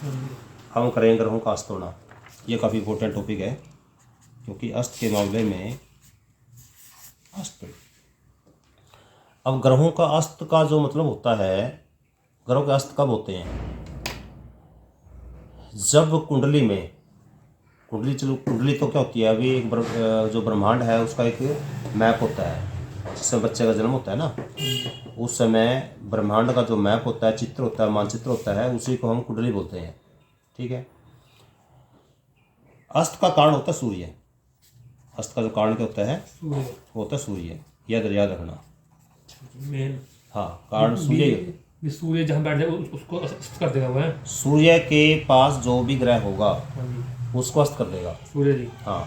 हम करेंगे ग्रहों का अस्त होना। ये काफ़ी इम्पोर्टेंट टॉपिक है, क्योंकि अस्त के मामले में अस्त, अब ग्रहों का अस्त का जो मतलब होता है, ग्रहों के अस्त कब होते हैं? जब कुंडली में, कुंडली तो क्या होती है, अभी एक जो ब्रह्मांड है उसका एक मैप होता है, जिसमें बच्चे का जन्म होता है ना, उस समय ब्रह्मांड का जो मैप होता है, चित्र होता है, मानचित्र होता है, उसी को हम कुंडली बोलते हैं। ठीक है। अस्त का कारण होता है सूर्य। अस्त का जो कारण क्या होता है, वो होता है सूर्य। याद रखना मेन। हाँ, कारण सूर्य। सूर्य जहाँ बैठ जाए उसको अस्त कर देगा वो है। सूर्य के पास जो भी ग्रह होगा उसको अस्त कर देगा सूर्य जी। हाँ।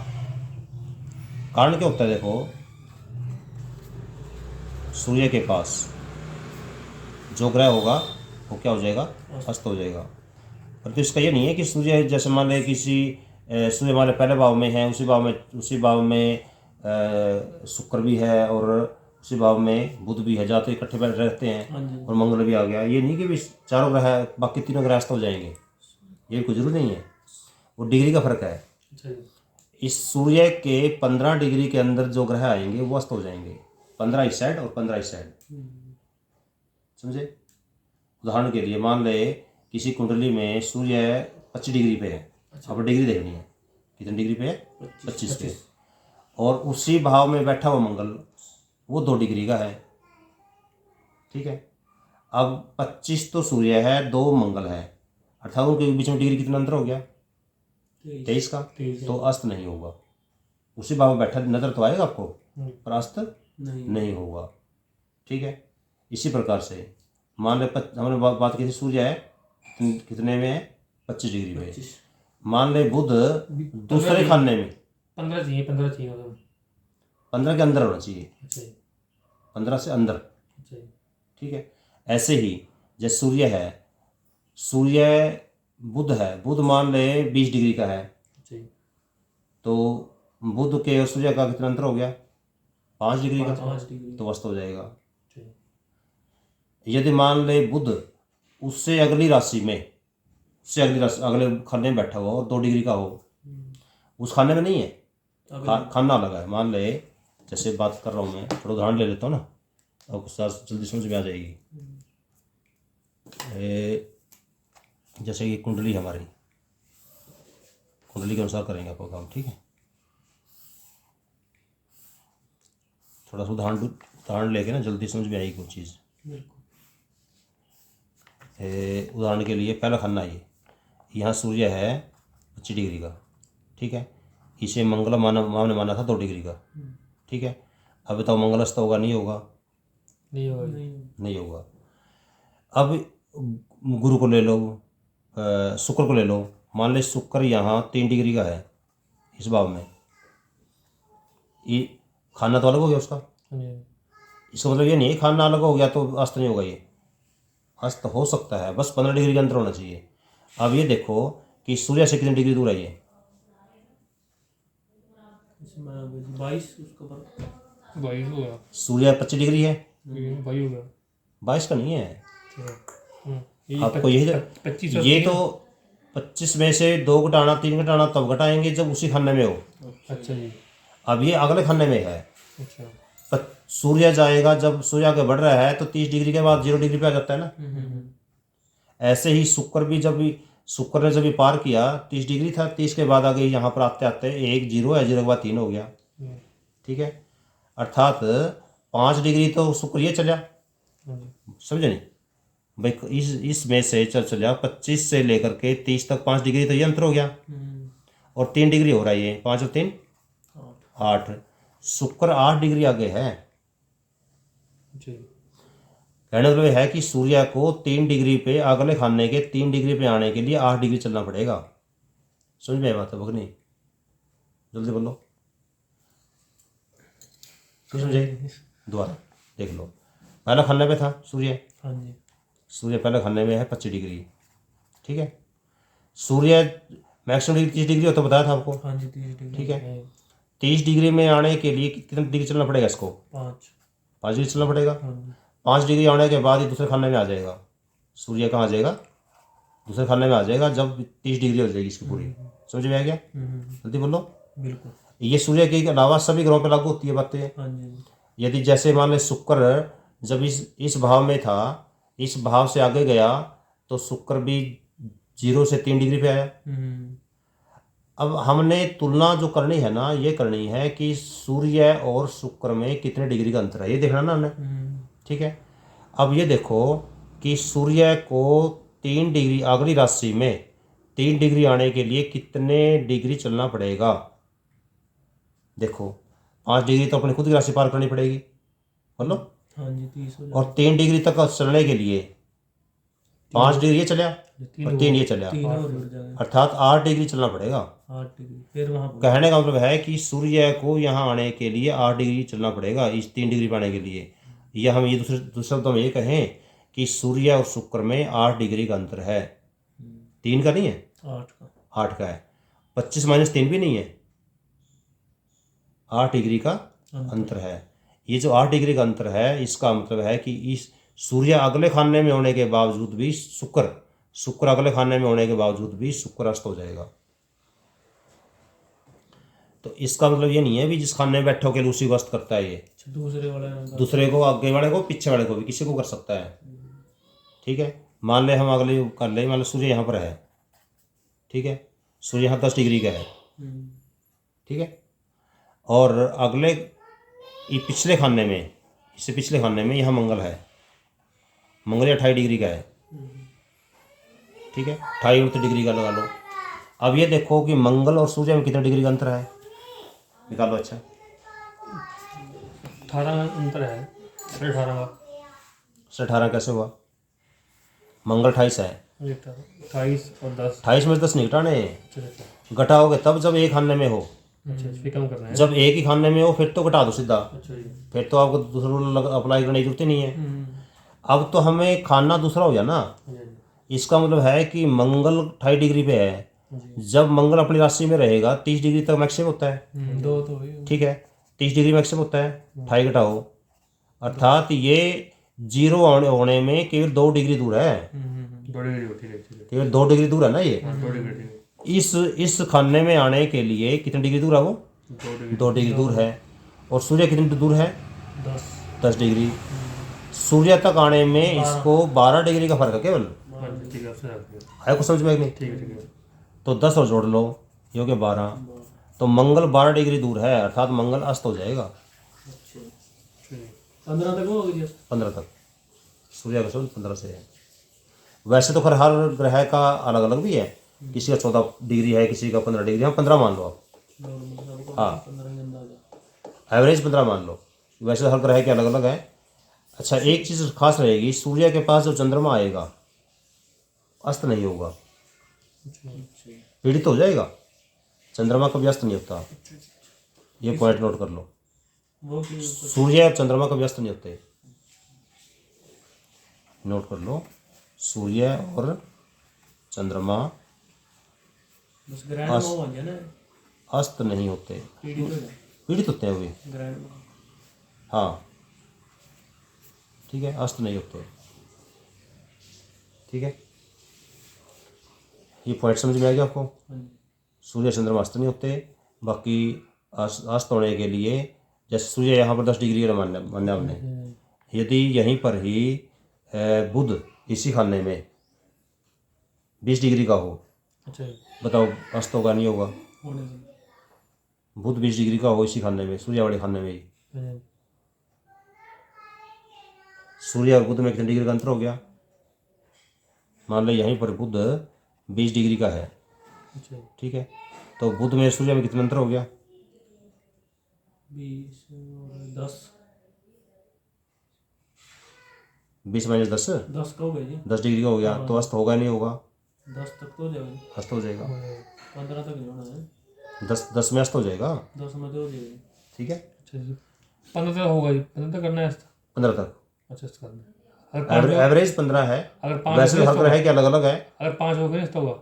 कारण क्या होता है, देखो, सूर्य के पास जो ग्रह होगा वो क्या हो जाएगा, अस्त हो जाएगा। पर तो इसका ये नहीं है कि सूर्य, जैसे मान लें किसी सूर्य हमारे पहले भाव में है, उसी भाव में शुक्र भी है और उसी भाव में बुध भी है, जाते इकट्ठे बैठ रहते हैं, और मंगल भी आ गया। ये नहीं कि भी चारों ग्रह, बाकी तीनों ग्रह अस्त हो जाएंगे, ये कोई जरूरी नहीं है। वो डिग्री का फर्क है। इस सूर्य के 15 डिग्री के अंदर जो ग्रह आएंगे वो अस्त हो जाएंगे, 15 इस साइड और 15 इस साइड। समझे? उदाहरण के लिए मान ले किसी कुंडली में सूर्य 25 डिग्री पे है। अब डिग्री देखनी है, कितनी डिग्री पे है, 25 पे, और उसी भाव में बैठा हुआ मंगल वो 2 डिग्री का है। ठीक है। अब 25 तो सूर्य है, 2 मंगल है, अर्थात उनके बीच में डिग्री कितना अंतर हो गया, 23 का। तो अस्त नहीं होगा। उसी भाव में बैठा नजर तो आएगा आपको, पर अस्त नहीं होगा। ठीक है। इसी प्रकार से मान ले हमने बात की थी, सूर्य है कितने में है, 25 डिग्री में। मान ले बुध दूसरे खाने में, 15 चाहिए, 15 के अंदर होना चाहिए, 15 से अंदर। ठीक है। ऐसे ही जैसे सूर्य है, सूर्य बुध है, बुध मान ले 20 डिग्री का है, तो बुध के और सूर्य का कितना अंतर हो गया, 5 डिग्री का, तो अस्त हो जाएगा। यदि मान ले बुध उससे अगली राशि में, उससे अगले खाने में बैठा हुआ और 2 डिग्री का हो, उस खाने में नहीं है, खाना अलग है। मान ले, जैसे बात कर रहा हूँ मैं, थोड़ा उदाहरण ले लेता हूँ ना, आपको साथ जल्दी समझ में आ जाएगी। जैसे ये कुंडली हमारी, कुंडली के अनुसार करेंगे आपको काम। ठीक है। थोड़ा सा उदाहरण लेके ना जल्दी समझ में आएगी कोई चीज़। उदाहरण के लिए पहला खाना, ये यहाँ सूर्य है 25 डिग्री का। ठीक है। इसे मंगल माना था 2 डिग्री का। ठीक है। अब बताओ मंगल अस्त होगा, नहीं होगा? नहीं होगा। अब गुरु को ले लो, शुक्र को ले लो, मान ले शुक्र यहाँ 3 डिग्री का है इस भाव में, ये खाना तो अलग हो गया उसका। इसका मतलब ये नहीं है खाना अलग हो गया तो अस्त नहीं होगा, ये अस्त हो सकता है, बस 15 डिग्री का अंतर होना चाहिए। अब ये देखो कि सूर्य से कितनी डिग्री दूर है, ये 22 होगा। सूर्य 25 डिग्री है, 22 का नहीं है। आपको यही 25, ये तो 25 में से 2 घटाना 3 घटाना तब घटाएंगे जब उसी खाने में हो। अच्छा जी। अब ये अगले खाने में है। अच्छा। सूर्य जाएगा, जब सूर्य आगे बढ़ रहा है तो 30 डिग्री के बाद 0 डिग्री पे आ जाता है ना। ऐसे ही शुक्र भी, शुक्र ने जब पार किया 30 डिग्री था, 30 के बाद आगे यहाँ पर आते आते 1 0 है, 0 के बाद 3 हो गया। ठीक है। अर्थात 5 डिग्री तो शुक्र ये चला, समझे नहीं भाई, इसमें से चल 25 से लेकर के 30 तक 5 डिग्री तो ये अंतर हो गया, और 3 डिग्री हो रहा है, ये 5 और 3 8, शुक्र 8 डिग्री आगे है। कहने का मतलब है कि सूर्य को 3 डिग्री पे, अगले खाने के 3 डिग्री पे आने के लिए 8 डिग्री चलना पड़ेगा। समझ में आई बात है भगनी? जल्दी बोलो, समझे? दोबारा देख लो, पहला खाने पे था सूर्य। हाँ जी। सूर्य पहले खाने में है 25 डिग्री। ठीक है। सूर्य मैक्सिमम डिग्री 30 डिग्री होता बताया था आपको। हाँ जी, 30 डिग्री। ठीक है। 30 डिग्री में आने के लिए कितनी डिग्री चलना पड़ेगा इसको? 5 डिग्री चलना पड़ेगा। 5 डिग्री आने के बाद ही दूसरे खाने में आ जाएगा। सूर्य कहाँ आ जाएगा? दूसरे खाने में आ जाएगा जब 30 डिग्री हो जाएगी इसकी पूरी। समझ में आ गया? जल्दी बोलो। बिल्कुल। ये सूर्य के अलावा सभी ग्रहों पे लागू होती है बातें। हाँ जी। यदि जैसे मान लें शुक्र जब इस भाव में था, इस भाव से आगे गया तो शुक्र भी 0 से 3 डिग्री पे आया। अब हमने तुलना जो करनी है ना, ये करनी है कि सूर्य और शुक्र में कितने डिग्री का अंतर है, ये देखना ना हमने। ठीक है। अब ये देखो कि सूर्य को 3 डिग्री अगली राशि में 3 डिग्री आने के लिए कितने डिग्री चलना पड़ेगा। देखो 5 डिग्री तो अपनी खुद की राशि पार करनी पड़ेगी, बोलो। हाँ जी, 30 हो और 3 डिग्री तक चलने के लिए 5 डिग्री ये चला और 3 ये चला, तीन और जुड़ जाएगा, अर्थात 8 डिग्री चलना पड़ेगा। 8 डिग्री। फिर वहाँ कहने का मतलब है कि सूर्य को यहाँ आने के लिए 8 डिग्री चलना पड़ेगा इस 3 डिग्री पाने के लिए। या हम ये दूसरे शब्दों में ये कहें कि सूर्य और शुक्र में 8 डिग्री का अंतर है। 3 का नहीं है, 8 का है। 25 - 3 भी नहीं है, 8 डिग्री का अंतर है। ये जो 8 डिग्री का अंतर है, इसका मतलब है कि इस सूर्य अगले खाने में होने के बावजूद भी शुक्र अगले खाने में होने के बावजूद भी शुक्र अस्त हो जाएगा। तो इसका मतलब ये नहीं है भी जिस खाने में बैठे होकर उसी को अस्त करता है। ये दूसरे को, आगे वाले को, पीछे वाले को भी, किसी को कर सकता है। ठीक है। मान ले हम अगले कर ले, मान लो सूर्य यहाँ पर है, ठीक है, सूर्य यहाँ 10 डिग्री का है, ठीक है, और अगले ये पिछले खाने में, इससे पिछले खाने में यहाँ मंगल है, मंगल 28 डिग्री का है, ठीक है, 28-29 डिग्री का लगा लो। अब ये देखो कि मंगल और सूर्य में कितने डिग्री का अंतर है, निकालो। अच्छा 18 अंतर है, 18 का। 18 कैसे हुआ? मंगल 28 है, 28 और 10। 28 में 10 नहीं घटाने, घटाओगे तब जब एक खाने में हो। अच्छा, फिर कम करना है। जब एक ही खाने में हो फिर तो घटा दो सीधा, अच्छा जी। फिर तो आपको दूसरा रूल अप्लाई करने की जरूरत ही नहीं है। अब तो हमें खाना दूसरा हो गया ना। इसका मतलब है कि मंगल 28 डिग्री पे है, जब मंगल अपनी राशि में रहेगा 30 डिग्री तक मैक्सिमम होता है। दो तो हुई। ठीक है, 30 डिग्री मैक्सिमम होता है, 28 घटाओ, अर्थात ये 0 होने में केवल 2 डिग्री दूर है। 2 डिग्री होती है, केवल 2 डिग्री दूर है ना ये। 2 डिग्री। इस खाने में आने के लिए कितने डिग्री दूर है वो? 2 डिग्री दूर है। और सूर्य कितनी दूर है? 10 डिग्री। सूर्य तक आने में इसको 12 डिग्री का फर्क है केवल। है कुछ समझ में नहीं? ठीक है। तो 10 और जोड़ लो, ये हो गया 12। तो मंगल 12 डिग्री दूर है, अर्थात मंगल अस्त हो जाएगा। 15 तक हो गया। 15 तक सूर्य का सूर्य 15 से है। वैसे तो खैर हर ग्रह का अलग अलग भी है, किसी का 14 डिग्री है, किसी का 15 डिग्री है। 15 मान लो आप, हाँ, एवरेज 15 मान लो। वैसे हर ग्रह के अलग अलग है। अच्छा, एक चीज़ खास रहेगी, सूर्य के पास जो चंद्रमा आएगा अस्त नहीं होगा, पीड़ित हो जाएगा। चंद्रमा कभी अस्त नहीं होता, ये पॉइंट नोट कर लो। सूर्य और चंद्रमा कभी अस्त नहीं होते, नोट कर लो। सूर्य और चंद्रमा अस्त नहीं होते, पीड़ित होते हैं वे, हाँ, ठीक है, अस्त नहीं होते। ठीक है, ये पॉइंट समझ में आ गया आपको? सूर्य चंद्रमा अस्त नहीं होते। बाकी अस्त होने के लिए, जैसे सूर्य यहाँ पर 10 डिग्री मानना हमने, यदि यहीं पर ही बुध इसी खाने में 20 डिग्री का हो, अच्छा, बताओ अस्त होगा नहीं होगा? बुध 20 डिग्री का हो इसी खाने में, सूर्य वाले खाने में ही, सूर्य और बुध में कितने डिग्री का अंतर हो गया? मान लो यहीं पर बुध 20 डिग्री का है, ठीक है, तो बुध में सूर्य में कितना अंतर हो गया? 20 और 10। 20 - 10 10 का हो गया जी। 10 डिग्री का हो गया, तो अस्त होगा नहीं होगा? 10 तक तो हो जाएगा, अस्त हो जाएगा। 15 तक नहीं होना है। 10 में अस्त हो जाएगा, 10 में तो हो जाएगा। ठीक है, अच्छा जी, 15 तक होगा जी, 15 तक करना है। 15 तक अच्छा, इसका करना है। एवरेज 15 है। अगर 5 वैसे हर ग्रह के अलग अलग है। अगर 5 हो गए तो होगा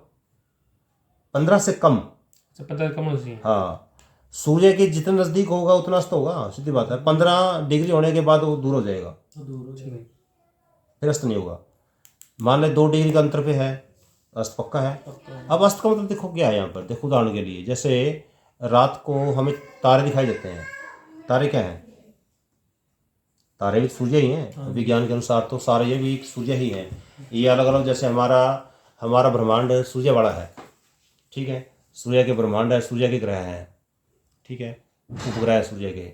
15 से कम। अच्छा, 15 कम होना चाहिए। हाँ, सूर्य के जितने नज़दीक होगा उतना अस्त होगा, सीधी बात है। 15 डिग्री होने के बाद वो दूर हो जाएगा, दूर हो जाएगा, फिर अस्त नहीं होगा। मान ले 2 डिग्री का अंतर पे है, अस्त पक्का है। अब अस्त का मतलब देखो क्या है यहाँ पर, देखो उदाहरण के लिए, जैसे रात को हमें तारे दिखाई देते हैं। तारे क्या हैं? तारे भी सूर्य ही हैं विज्ञान के अनुसार, तो सारे ये भी सूर्य ही हैं। ये अलग अलग, जैसे हमारा हमारा ब्रह्मांड सूर्य वाला है, ठीक है, सूर्य के ब्रह्मांड है, सूर्य के ग्रह हैं, ठीक है, उपग्रह है सूर्य के।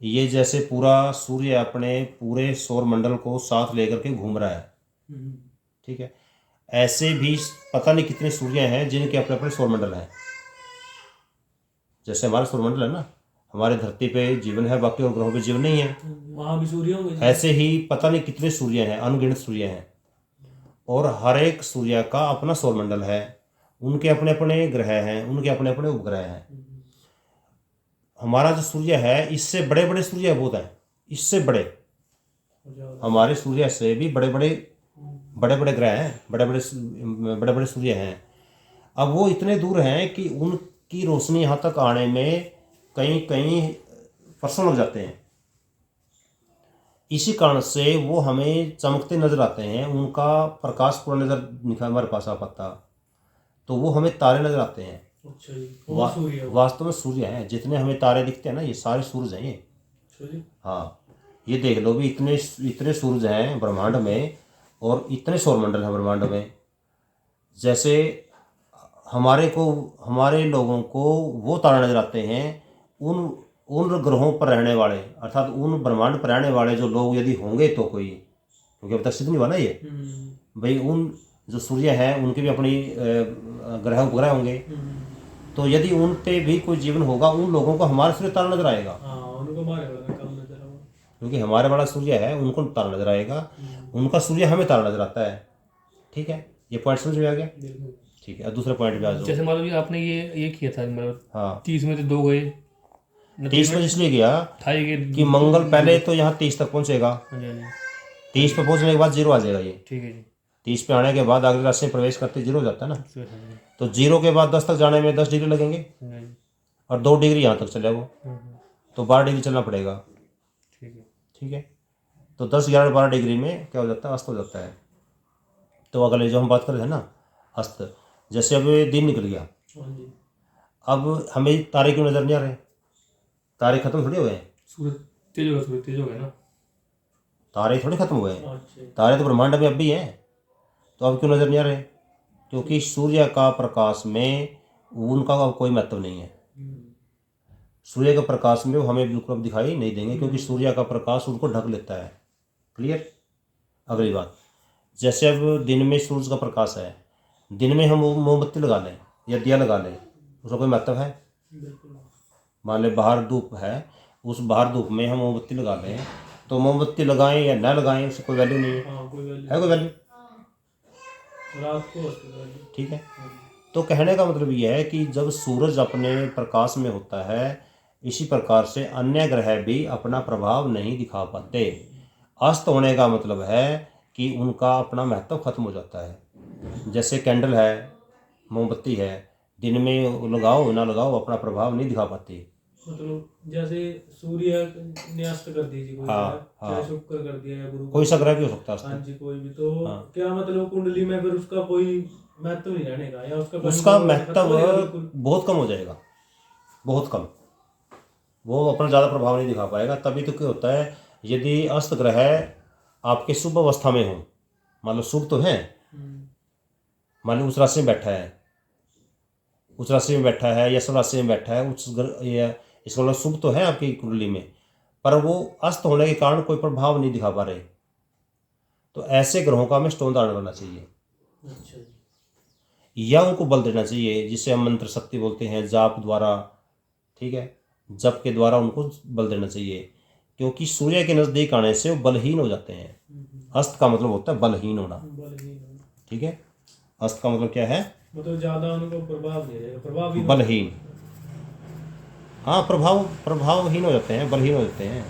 ये जैसे पूरा सूर्य अपने पूरे सौर मंडल को साथ लेकर के घूम रहा है, ठीक है, ऐसे भी पता नहीं कितने सूर्य हैं जिनके अपने अपने सौर मंडल हैं। जैसे हमारा सौर मंडल है ना, हमारे धरती पे जीवन है, बाकी और ग्रहों पे जीवन नहीं है, वहाँ भी सूर्य होंगे। ऐसे ही पता नहीं कितने सूर्य हैं, अनगिनत सूर्य हैं, और हर एक सूर्य का अपना सौर मंडल है, उनके अपने अपने ग्रह हैं, उनके अपने अपने उपग्रह हैं। हमारा जो सूर्य है, इससे बड़े बड़े सूर्य बहुत हैं, इससे बड़े, हमारे सूर्य से भी बड़े बड़े ग्रह हैं, बड़े बड़े सूर्य हैं। अब वो इतने दूर हैं कि उनकी रोशनी यहाँ तक आने में कई कई वर्षों लग जाते हैं। इसी कारण से वो हमें चमकते नजर आते हैं, उनका प्रकाश पूरा नजर हमारे पास आ पाता, तो वो हमें तारे नजर आते हैं। अच्छा जी, वो सूर्य वास्तव में सूर्य हैं, जितने हमें तारे दिखते हैं ना, ये सारे सूरज हैं ये। अच्छा जी। हाँ, ये देख लो भी, इतने सूरज हैं ब्रह्मांड में, और इतने सौरमंडल हैं ब्रह्मांड में। जैसे हमारे लोगों को वो तारे नजर आते हैं, उन ग्रहों पर रहने वाले, अर्थात उन ब्रह्मांड पर रहने वाले जो लोग यदि होंगे तो कोई, क्योंकि अब तक सिद्ध नहीं हुआ ना ये, भाई उन जो सूर्य हैं उनके भी अपनी ग्रह उपग्रह होंगे, तो यदि उन पे भी कोई जीवन होगा, उन लोगों को हमारा सूर्य तारा नजर आएगा। हाँ, उनको हमारे वाला कम नजर आएगा, क्योंकि हमारे वाला सूर्य है, उनको तारा नजर आएगा, उनका सूर्य हमें तारा नजर आता है, ठीक है। ये पॉइंट समझ में आ गया, ठीक है। अब दूसरे पॉइंट पे आ जाओ। जैसे मान लो ये आपने ये किया था, मतलब हाँ, 30 में से 2 गए, 30 में इसलिए गया कि मंगल पहले तो यहाँ 30 तक पहुँचेगा, हाँ जी, हाँ जी, 30 पे पहुँचने के बाद 0 आ जाएगा ये, ठीक है जी, 30 पे आने के बाद अगले राशि में प्रवेश करते 0 हो जाता है ना, हाँ जी, तो 0 के बाद 10 तक जाने में 10 डिग्री लगेंगे, हाँ जी, और 2 डिग्री यहाँ तक चले वो, हाँ, तो 12 डिग्री चलना पड़ेगा, ठीक है, ठीक है। तो 10, 11, 12 डिग्री में क्या हो जाता है, अस्त हो जाता है। तो अगले जो हम बात कर रहे थे ना, अस्त, जैसे अब दिन निकल गया, हाँ जी, अब हमें तारे क्यों नजर नहीं आ रहे? तारे खत्म थोड़ी हो गए, सूरज तेज हो गया ना, तारे थोड़े खत्म हो गए, अच्छा, तारे तो ब्रह्मांड में अब भी हैं, तो अब क्यों नजर नहीं आ रहे? क्योंकि सूर्य का प्रकाश में उनका अब कोई महत्व नहीं है। सूर्य के प्रकाश में वो हमें बिल्कुल अब दिखाई नहीं देंगे, क्योंकि सूर्य का प्रकाश उनको ढक लेता है। क्लियर। अगली बात, जैसे अब दिन में सूरज का प्रकाश है, दिन में हम मोमबत्ती लगा लें या दिया लगा लें, उसका कोई महत्व है? बिल्कुल, मान ले बाहर धूप है, उस बाहर धूप में हम मोमबत्ती लगा लें, तो मोमबत्ती लगाएं या न लगाएं उससे कोई वैल्यू नहीं है। हाँ, कोई वैल्यू है कोई वैल्यू? रात को उसकी वैल्यू, ठीक है। तो कहने का मतलब यह है कि जब सूरज अपने प्रकाश में होता है, इसी प्रकार से अन्य ग्रह भी अपना प्रभाव नहीं दिखा पाते। अस्त होने का मतलब है कि उनका अपना महत्व खत्म हो जाता है। जैसे कैंडल है, मोमबत्ती है, दिन में लगाओ ना लगाओ अपना प्रभाव नहीं दिखा पाती। मतलब जैसे सूर्य ने अस्त कर दीजिए, कोई हाँ, ग्रह, चाहे शुक्र कर दिया या गुरु, कोई सा ग्रह भी हो सकता है हाँ अस्त। जी, कोई भी, तो क्या मतलब कुंडली में फिर उसका कोई महत्व नहीं रहने का, या उसका उसका खत्म महत्व हो जाएगा बिल्कुल? बहुत कम हो जाएगा, बहुत कम, वो अपना ज़्यादा प्रभाव नहीं दिखा पाएगा। तभी तो क्या होता है, यदि अस्त ग्रह आपके शुभ अवस्था में हो, मान लो शुभ तो है, मान लो उस राशि में बैठा है, उस राशि में बैठा है या सब राशि में बैठा है, इसका मतलब शुभ तो है आपकी कुंडली में, पर वो अस्त होने के कारण कोई प्रभाव नहीं दिखा पा रहे, तो ऐसे ग्रहों का हमें स्टोन दान करना चाहिए, अच्छा जी, या उनको बल देना चाहिए, जिसे हम मंत्र शक्ति बोलते हैं, जाप द्वारा, ठीक है, जप के द्वारा उनको बल देना चाहिए, क्योंकि सूर्य के नज़दीक आने से वो बलहीन हो जाते हैं। अस्त का मतलब होता है बलहीन होना, बलहीन होना। ठीक है। अस्त का मतलब क्या है? मतलब ज्यादा उनको प्रभाव नहीं रहेगा, प्रभाव ही बलहीन, हाँ, प्रभावहीन हो जाते हैं, बलहीन हो जाते हैं,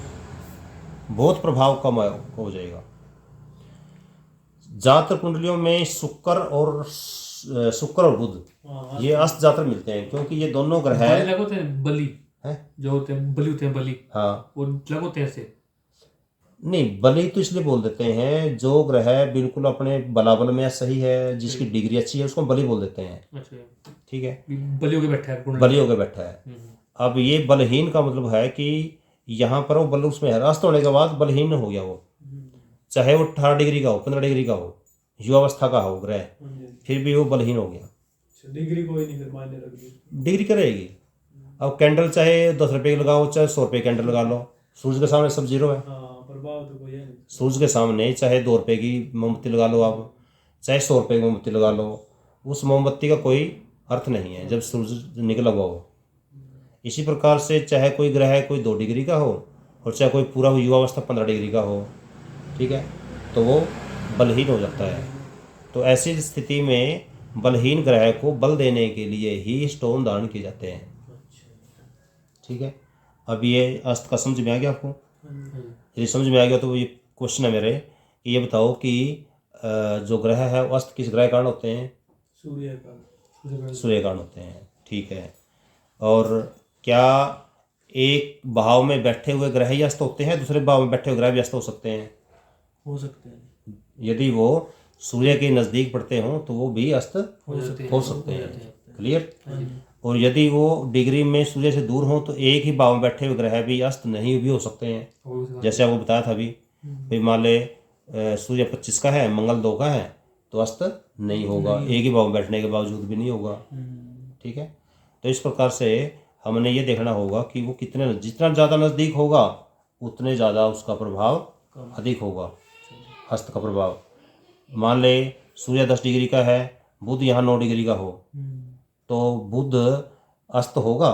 बहुत प्रभाव कम हो जाएगा। जातक कुंडलियों में शुक्र और बुध, हाँ, ये अस्त जातक मिलते हैं, क्योंकि ये दोनों ग्रह बलि लग होते हैं, बलि हैं। जो होते हैं, बलि होते हैं, बलि, हाँ, वो लग होते हैं ऐसे। नहीं, बली तो इसलिए बोल देते हैं जो ग्रह बिल्कुल अपने बलाबल में सही है, जिसकी डिग्री अच्छी है, उसको हम बली बोल देते हैं। अच्छा, ठीक है, बलियों के बैठा है कुंडली। बली होकर बैठा है। अब ये बलहीन का मतलब है कि यहाँ पर वो बल उसमें है, रास्त होने के बाद बलहीन हो गया वो, चाहे वो 18 डिग्री का हो, 15 डिग्री का हो, युवावस्था का हो ग्रह, फिर भी वो बलहीन हो गया। डिग्री कोई नहीं फिर मायने रख दी। डिग्री करेगी। अब कैंडल चाहे 10 रुपये की लगाओ, चाहे 100 रुपये कैंडल लगा लो, सूरज के सामने सब जीरो है। हाँ, प्रभाव तो कोई है नहीं। सूरज के सामने चाहे 2 रुपये की मोमबत्ती लगा लो आप, चाहे 100 रुपये की मोमबत्ती लगा लो, उस मोमबत्ती का कोई अर्थ नहीं है जब सूरज निकला हुआ हो। इसी प्रकार से चाहे कोई ग्रह कोई 2 डिग्री का हो और चाहे कोई पूरा युवावस्था 15 डिग्री का हो, ठीक है, तो वो बलहीन हो जाता है। तो ऐसी स्थिति में बलहीन ग्रह को बल देने के लिए ही स्टोन धारण किए जाते हैं। ठीक है, अब ये अस्त का समझ में आ गया आपको? यदि समझ में आ गया तो ये क्वेश्चन है मेरे कि ये बताओ कि जो ग्रह है वो अस्त किस ग्रह के कारण होते हैं? सूर्य का। सूर्य के कारण होते हैं। ठीक है, और क्या एक भाव में बैठे हुए ग्रह ही अस्त होते हैं, दूसरे भाव में बैठे हुए ग्रह भी अस्त हो सकते हैं? हो सकते हैं। यदि वो सूर्य के नज़दीक पड़ते हों तो वो भी अस्त हो सकते हैं। क्लियर? और यदि वो डिग्री में सूर्य से दूर हों तो एक ही भाव में बैठे हुए ग्रह भी अस्त नहीं भी हो सकते हैं। जैसे आपको बताया था अभी, भाई मान ले सूर्य 25 का है, मंगल 2 का है, तो अस्त नहीं होगा, एक ही भाव में बैठने के बावजूद भी नहीं होगा। ठीक है, तो इस प्रकार से हमने ये देखना होगा कि वो कितने, जितना ज़्यादा नज़दीक होगा उतने ज़्यादा उसका प्रभाव अधिक होगा, अस्त का प्रभाव। मान ले सूर्य 10 डिग्री का है, बुध यहाँ 9 डिग्री का हो, तो बुध अस्त होगा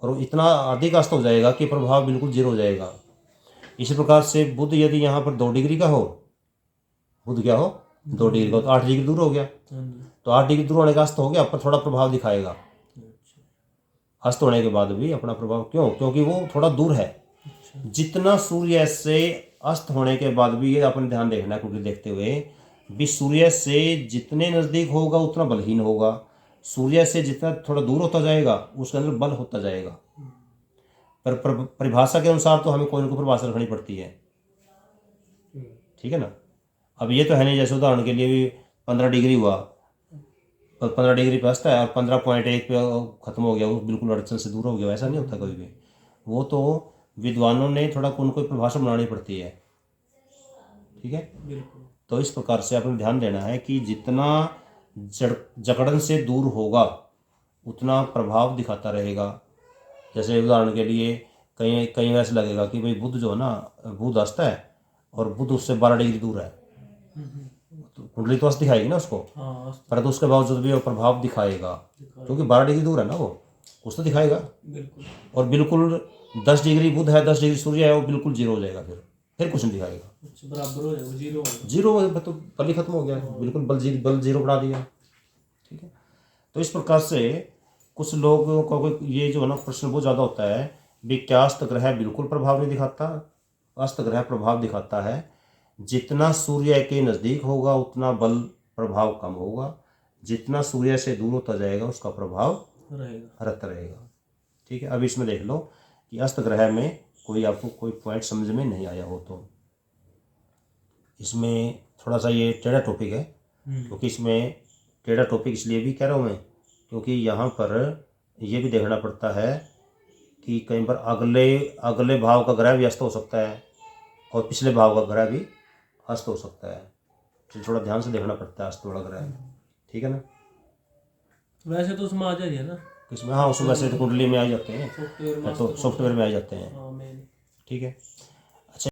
और इतना अधिक अस्त हो जाएगा कि प्रभाव बिल्कुल जीरो हो जाएगा। इसी प्रकार से बुध यदि यहाँ पर 2 डिग्री का हो, बुध क्या हो 2 डिग्री का, तो 8 डिग्री दूर हो गया, तो 8 डिग्री दूर होने का अस्त हो गया, पर थोड़ा प्रभाव दिखाएगा। अस्त होने के बाद भी अपना प्रभाव, क्यों? क्योंकि वो थोड़ा दूर है। जितना सूर्य से अस्त होने के बाद भी, ये अपन ध्यान देखना है कुंडली देखते हुए, भी सूर्य से जितने नज़दीक होगा उतना बलहीन होगा, सूर्य से जितना थोड़ा दूर होता जाएगा उसके अंदर बल होता जाएगा। पर परिभाषा के अनुसार तो हमें कोई ना कोई परिभाषा रखनी पड़ती है। ठीक है ना? अब ये तो है नहीं, जैसे उदाहरण के लिए भी 15 डिग्री हुआ, 15 डिग्री पे अस्त है और 15.1 पे ख़त्म हो गया, वो बिल्कुल अड़चन से दूर हो गया, ऐसा नहीं होता कभी भी। वो तो विद्वानों ने थोड़ा कोई परिभाषा बनानी पड़ती है। ठीक है, बिल्कुल। तो इस प्रकार से आपने ध्यान देना है कि जितना जकड़न से दूर होगा उतना प्रभाव दिखाता रहेगा। जैसे उदाहरण के लिए कहीं कहीं ऐसा लगेगा कि भाई बुध जो है ना, बुध अस्त है और बुध उससे 12 डिग्री दूर है, तो कुंडली तो अस्त दिखाएगी ना उसको, हाँ, परंतु उसके बावजूद भी वो प्रभाव दिखाएगा, क्योंकि 12 डिग्री दूर है ना, वो कुछ तो दिखाएगा। बिल्कुल। और बिल्कुल 10 डिग्री बुध है, 10 डिग्री सूर्य है, वो बिल्कुल जीरो हो जाएगा, फिर कुछ नहीं दिखाएगा, अच्छा, बराबर हो जाएगा, जीरो हो जाएगा। जीरो, तो बल ही खत्म हो गया, बिल्कुल बल जीरो बना दिया। ठीक है, तो इस प्रकार से कुछ लोगों का ये जो है ना प्रश्न बहुत ज़्यादा होता है भी, क्या अस्त ग्रह बिल्कुल प्रभाव नहीं दिखाता? अस्त ग्रह प्रभाव दिखाता है। जितना सूर्य के नज़दीक होगा उतना बल प्रभाव कम होगा, जितना सूर्य से दूर होता जाएगा उसका प्रभाव रहता रहेगा। ठीक है, अब इसमें देख लो कि अस्त ग्रह में कोई आपको कोई पॉइंट समझ में नहीं आया हो तो इसमें थोड़ा सा ये टेढ़ा टॉपिक है, क्योंकि इसमें टेढ़ा टॉपिक इसलिए भी कह रहा हूँ मैं, क्योंकि यहाँ पर ये भी देखना पड़ता है कि कहीं पर अगले भाव का ग्रह भी अस्त हो सकता है और पिछले भाव का ग्रह भी अस्त हो सकता है, तो थोड़ा ध्यान से देखना पड़ता है अस्त वाला ग्रह। ठीक है ना? वैसे तो उसमें आ जाइए ना, इसमें हाँ, उसमें वैसे तो कुंडली में आ जाते हैं, सॉफ्टवेयर में तो सॉफ्टवेयर में आ जाते हैं। हाँ, मेन। ठीक है,